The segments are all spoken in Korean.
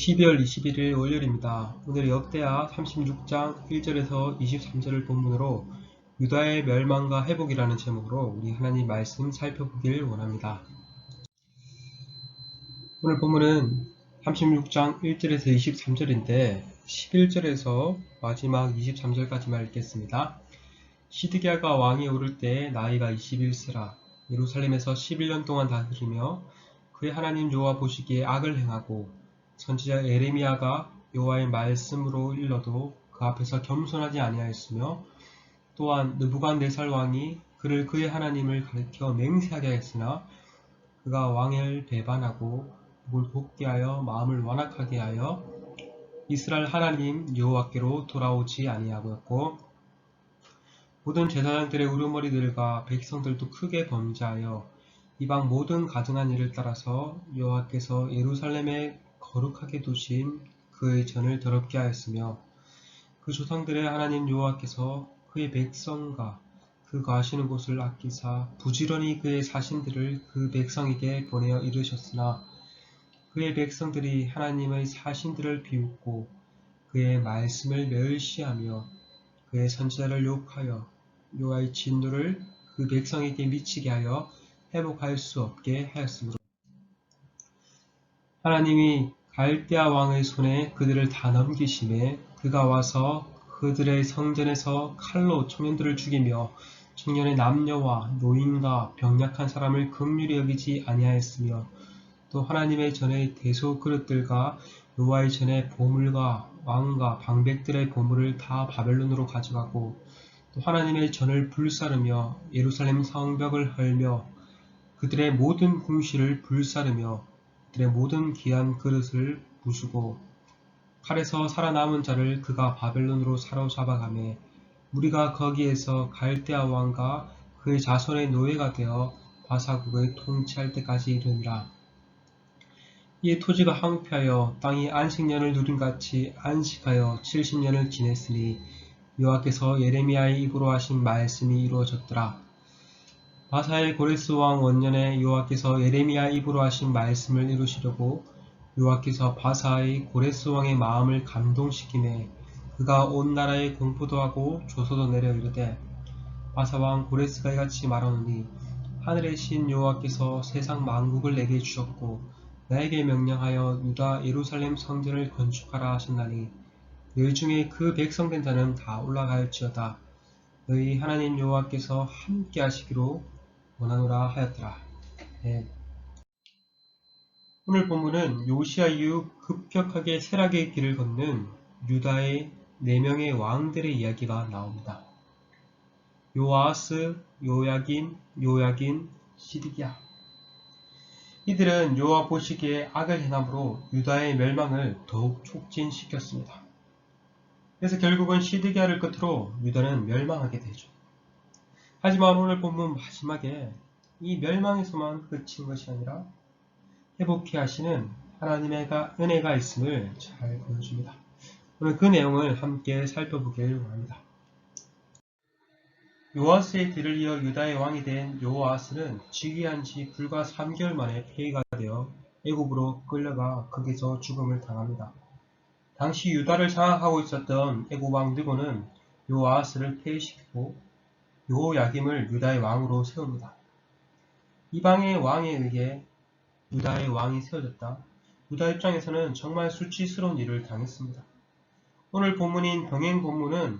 12월 21일 월요일입니다. 오늘 역대하 36장 1절에서 23절을 본문으로 유다의 멸망과 회복이라는 제목으로 우리 하나님 말씀 살펴보길 원합니다. 오늘 본문은 36장 1절에서 23절인데 11절에서 마지막 23절까지만 읽겠습니다. 시드기야가 왕이 오를 때 나이가 21세라 예루살렘에서 11년 동안 다스리며 그의 하나님 여호와 보시기에 악을 행하고 선지자 예레미야가 여호와의 말씀으로 일러도 그 앞에서 겸손하지 아니하였으며 또한 느부갓네살 왕이 그를 그의 하나님을 가리켜 맹세하게 하였으나 그가 왕을 배반하고 목을 곱게 하여 마음을 완악하게 하여 이스라엘 하나님 여호와께로 돌아오지 아니하였고 모든 제사장들의 우두머리들과 백성들도 크게 범죄하여 이방 모든 가증한 일을 따라서 여호와께서 예루살렘에 거룩하게 두신 그의 전을 더럽게 하였으며 그 조상들의 하나님 여호와께서 그의 백성과 그 거하시는 곳을 아끼사 부지런히 그의 사신들을 그 백성에게 보내어 이르셨으나 그의 백성들이 하나님의 사신들을 비웃고 그의 말씀을 멸시하며 그의 선지자를 욕하여 여호와의 진노를 그 백성에게 미치게 하여 회복할 수 없게 하였으므로 하나님이 갈대아 왕의 손에 그들을 다 넘기심에 그가 와서 그들의 성전에서 칼로 청년들을 죽이며 청년의 남녀와 노인과 병약한 사람을 긍휼히 여기지 아니하였으며 또 하나님의 전의 대소 그릇들과 여호와의 전의 보물과 왕과 방백들의 보물을 다 바벨론으로 가져가고 또 하나님의 전을 불사르며 예루살렘 성벽을 헐며 그들의 모든 궁실을 불사르며 그들의 모든 귀한 그릇을 부수고 칼에서 살아남은 자를 그가 바벨론으로 사로잡아가매 우리가 거기에서 갈대아 왕과 그의 자손의 노예가 되어 바사국을 통치할 때까지 이르니라. 이에 토지가 황폐하여 땅이 안식년을 누림같이 안식하여 70년을 지냈으니 여호와께서 예레미야의 입으로 하신 말씀이 이루어졌더라. 바사의 고레스 왕 원년에 여호와께서 예레미야 입으로 하신 말씀을 이루시려고 여호와께서 바사의 고레스 왕의 마음을 감동시키매 그가 온 나라에 공포도 하고 조서도 내려 이르되 바사 왕 고레스가 이같이 말하노니 하늘의 신 여호와께서 세상 만국을 내게 주셨고 나에게 명령하여 유다 예루살렘 성전을 건축하라 하셨나니 너희 중에 그 백성된 자는 다 올라갈지어다. 너희 하나님 여호와께서 함께 하시기로 원하노라 하였더라. 네. 오늘 본문은 요시야 이후 급격하게 쇠락의 길을 걷는 유다의 4명의 왕들의 이야기가 나옵니다. 요아스, 요야긴, 시드기야. 이들은 여호와 보시기에 악을 행함으로 유다의 멸망을 더욱 촉진시켰습니다. 그래서 결국은 시드기야를 끝으로 유다는 멸망하게 되죠. 하지만 오늘 본문 마지막에 이 멸망에서만 그친 것이 아니라 회복케 하시는 하나님의 은혜가 있음을 잘 보여줍니다. 오늘 그 내용을 함께 살펴보길 원합니다. 요아스의 뒤를 이어 유다의 왕이 된 요아스는 즉위한 지 불과 3개월 만에 폐위가 되어 애굽으로 끌려가 거기서 죽음을 당합니다. 당시 유다를 장악하고 있었던 애굽 왕 느고는 요아스를 폐위시키고 요야김을 유다의 왕으로 세웁니다. 이방의 왕에 의해 유다의 왕이 세워졌다. 유다 입장에서는 정말 수치스러운 일을 당했습니다. 오늘 본문인 병행 본문은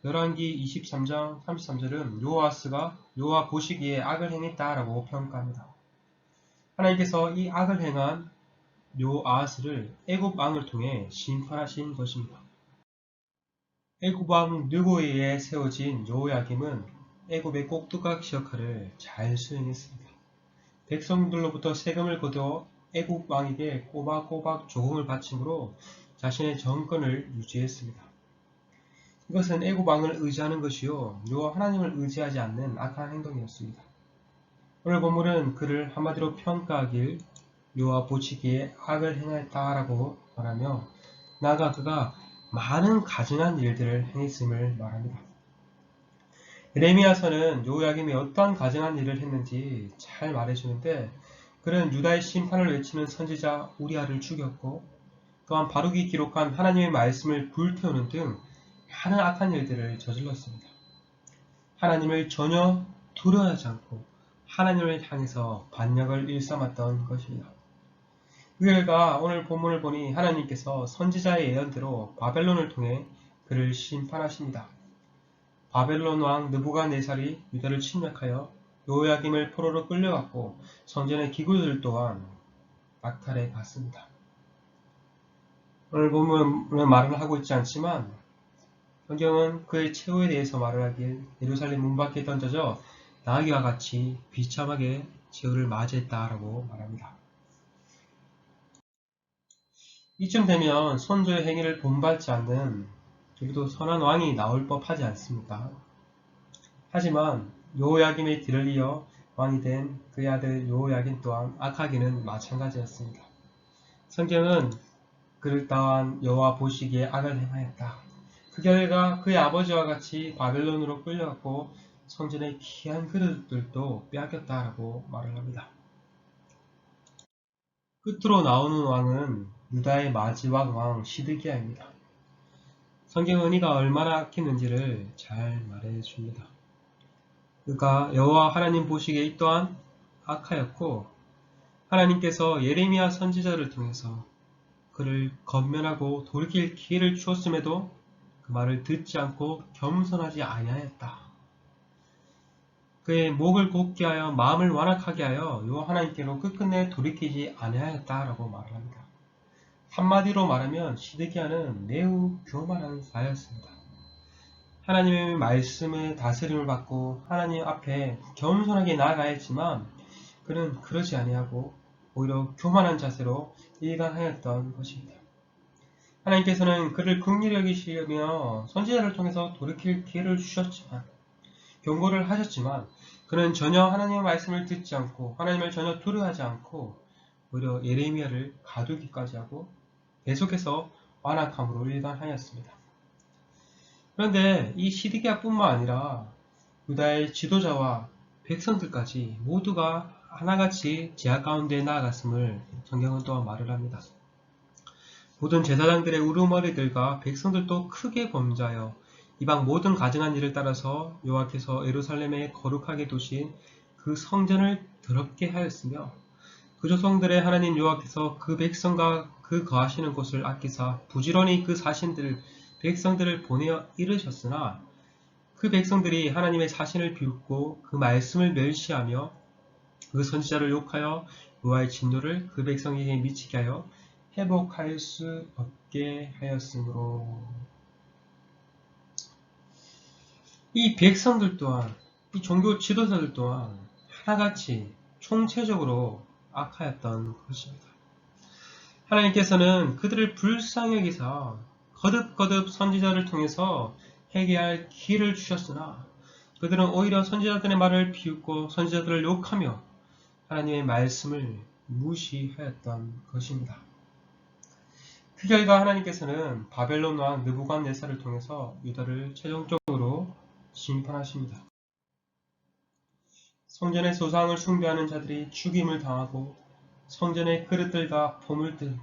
열왕기 23장 33절은 요아스가 여호와 보시기에 악을 행했다라고 평가합니다. 하나님께서 이 악을 행한 요아스를 애굽 왕을 통해 심판하신 것입니다. 애굽 왕 느고에 의해 세워진 요야김은 애굽의 꼭두각시 역할을 잘 수행했습니다. 백성들로부터 세금을 거두어 애굽 왕에게 꼬박꼬박 조공을 바침으로 자신의 정권을 유지했습니다. 이것은 애굽 왕을 의지하는 것이요 여호와 하나님을 의지하지 않는 악한 행동이었습니다. 오늘 본문은 그를 한마디로 평가하길 여호와 보시기에 악을 행했다라고 말하며 나아가 그가 많은 가증한 일들을 행했음을 말합니다. 예레미야서는 요야김이 어떠한 가증한 일을 했는지 잘 말해주는데 그는 유다의 심판을 외치는 선지자 우리아를 죽였고 또한 바룩이 기록한 하나님의 말씀을 불태우는 등 많은 악한 일들을 저질렀습니다. 하나님을 전혀 두려워하지 않고 하나님을 향해서 반역을 일삼았던 것입니다. 그 결과 오늘 본문을 보니 하나님께서 선지자의 예언대로 바벨론을 통해 그를 심판하십니다. 바벨론 왕 느부갓네살이 유다를 침략하여 요야김을 포로로 끌려갔고 성전의 기구들 또한 박탈해 갔습니다. 오늘 본문은 말을 하고 있지 않지만 성경은 그의 최후에 대해서 말을 하길 예루살렘 문 밖에 던져져 나귀와 같이 비참하게 최후를 맞이했다라고 말합니다. 이쯤 되면 선조의 행위를 본받지 않는 그래도 선한 왕이 나올 법하지 않습니까? 하지만 요야김의 뒤를 이어 왕이 된 그의 아들 요야긴 또한 악하기는 마찬가지였습니다. 성경은 그를 따한 여호와 보시기에 악을 행하였다. 그 결과 그의 아버지와 같이 바벨론으로 끌려갔고 성전의 귀한 그릇들도 빼앗겼다라고 말을 합니다. 끝으로 나오는 왕은 유다의 마지막 왕 시드기야입니다. 성경은 이가 얼마나 악했는지를 잘 말해줍니다. 그가 여호와 하나님 보시기에 이 또한 악하였고 하나님께서 예레미야 선지자를 통해서 그를 건면하고 돌이킬 기회를 주었음에도 그 말을 듣지 않고 겸손하지 아니하였다. 그의 목을 곧게 하여 마음을 완악하게 하여 여호와 하나님께로 끝끝내 돌이키지 아니하였다라고 말을 합니다. 한마디로 말하면 시드기야는 매우 교만한 자였습니다. 하나님의 말씀의 다스림을 받고 하나님 앞에 겸손하게 나아가야 했지만 그는 그러지 아니하고 오히려 교만한 자세로 일관하였던 것입니다. 하나님께서는 그를 긍휼히 여기시며 선지자를 통해서 돌이킬 기회를 주셨지만 경고를 하셨지만 그는 전혀 하나님의 말씀을 듣지 않고 하나님을 전혀 두려워하지 않고 오히려 예레미야를 가두기까지 하고 계속해서 완악함으로 일관하였습니다. 그런데 이 시드기야뿐만 아니라 유다의 지도자와 백성들까지 모두가 하나같이 제약 가운데 나아갔음을 성경은 또한 말을 합니다. 모든 제사장들의 우르머리들과 백성들도 크게 범죄하여 이방 모든 가증한 일을 따라서 여호와께서 예루살렘에 거룩하게 두신 그 성전을 더럽게 하였으며 그 조상들의 하나님 여호와께서 그 백성과 그 거하시는 곳을 아끼사 부지런히 그 사신들 백성들을 보내어 이르셨으나 그 백성들이 하나님의 사신을 비웃고 그 말씀을 멸시하며 그 선지자를 욕하여 여호와의 진노를 그 백성에게 미치게 하여 회복할 수 없게 하였으므로 이 백성들 또한 이 종교 지도자들 또한 하나같이 총체적으로 악하였던 것입니다. 하나님께서는 그들을 불쌍히 여기사 거듭거듭 선지자를 통해서 회개할 기회를 주셨으나 그들은 오히려 선지자들의 말을 비웃고 선지자들을 욕하며 하나님의 말씀을 무시하였던 것입니다. 그 결과 하나님께서는 바벨론 왕 느부갓네살을 통해서 유다를 최종적으로 심판하십니다. 성전의 소상을 숭배하는 자들이 죽임을 당하고 성전의 그릇들과 보물들,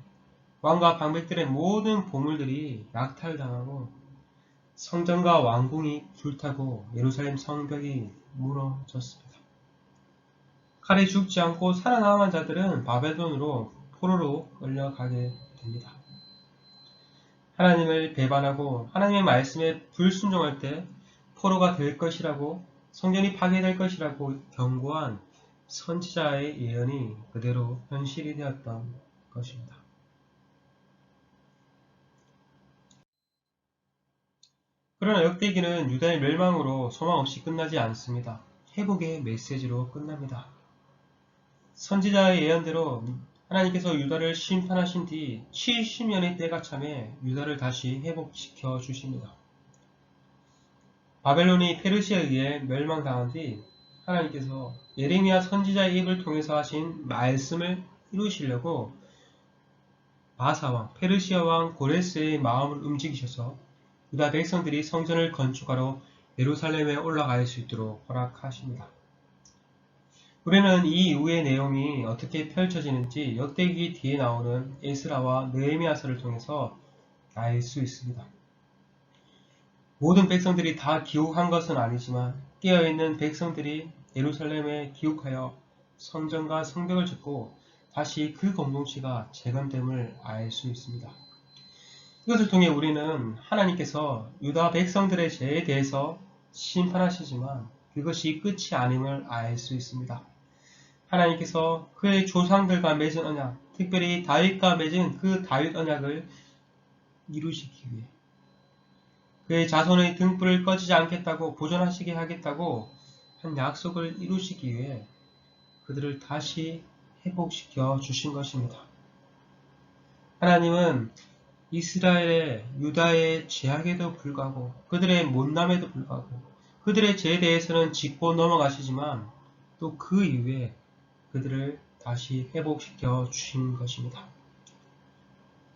왕과 방백들의 모든 보물들이 약탈당하고 성전과 왕궁이 불타고 예루살렘 성벽이 무너졌습니다. 칼에 죽지 않고 살아남은 자들은 바벨론으로 포로로 끌려가게 됩니다. 하나님을 배반하고 하나님의 말씀에 불순종할 때 포로가 될 것이라고 성전이 파괴될 것이라고 경고한 선지자의 예언이 그대로 현실이 되었던 것입니다. 그러나 역대기는 유다의 멸망으로 소망 없이 끝나지 않습니다. 회복의 메시지로 끝납니다. 선지자의 예언대로 하나님께서 유다를 심판하신 뒤 70년의 때가 참에 유다를 다시 회복시켜 주십니다. 바벨론이 페르시아에 의해 멸망당한 뒤 하나님께서 예레미야 선지자의 입을 통해서 하신 말씀을 이루시려고 바사왕, 페르시아 왕 고레스의 마음을 움직이셔서 유다 백성들이 성전을 건축하러 예루살렘에 올라갈 수 있도록 허락하십니다. 우리는 이 이후의 내용이 어떻게 펼쳐지는지 역대기 뒤에 나오는 에스라와 느헤미야서를 통해서 알 수 있습니다. 모든 백성들이 다 기옥한 것은 아니지만 깨어있는 백성들이 예루살렘에 기옥하여 성전과 성벽을 짓고 다시 그 공동체가 재건됨을 알 수 있습니다. 이것을 통해 우리는 하나님께서 유다 백성들의 죄에 대해서 심판하시지만 그것이 끝이 아님을 알 수 있습니다. 하나님께서 그의 조상들과 맺은 언약, 특별히 다윗과 맺은 그 다윗 언약을 이루시기 위해 그의 자손의 등불을 꺼지지 않겠다고 보존하시게 하겠다고 한 약속을 이루시기 위해 그들을 다시 회복시켜 주신 것입니다. 하나님은 이스라엘의 유다의 죄악에도 불구하고 그들의 못남에도 불구하고 그들의 죄에 대해서는 짚고 넘어가시지만 또 그 이후에 그들을 다시 회복시켜 주신 것입니다.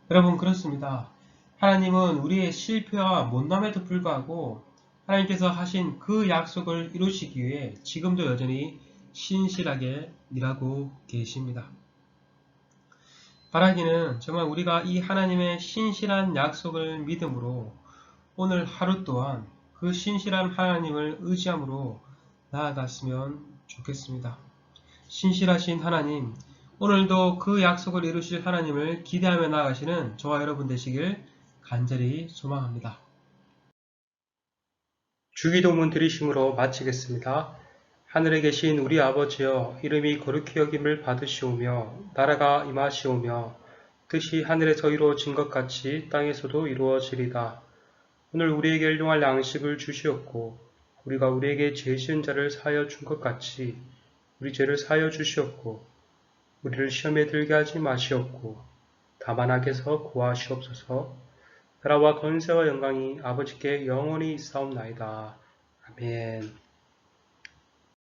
여러분 그렇습니다. 하나님은 우리의 실패와 못남에도 불구하고 하나님께서 하신 그 약속을 이루시기 위해 지금도 여전히 신실하게 일하고 계십니다. 바라기는 정말 우리가 이 하나님의 신실한 약속을 믿음으로 오늘 하루 또한 그 신실한 하나님을 의지함으로 나아갔으면 좋겠습니다. 신실하신 하나님, 오늘도 그 약속을 이루실 하나님을 기대하며 나아가시는 저와 여러분 되시길 간절히 소망합니다. 주기도문 드리심으로 마치겠습니다. 하늘에 계신 우리 아버지여, 이름이 거룩히 여김을 받으시오며 나라가 임하시오며 뜻이 하늘에서 이루어진 것 같이 땅에서도 이루어지리다. 오늘 우리에게 일용할 양식을 주시옵고 우리가 우리에게 죄 지은 자를 사하여 준 것 같이 우리 죄를 사하여 주시옵고 우리를 시험에 들게 하지 마시옵고 다만 악에서 구하시옵소서. 나라와 권세와 영광이 아버지께 영원히 있사옵나이다. 아멘.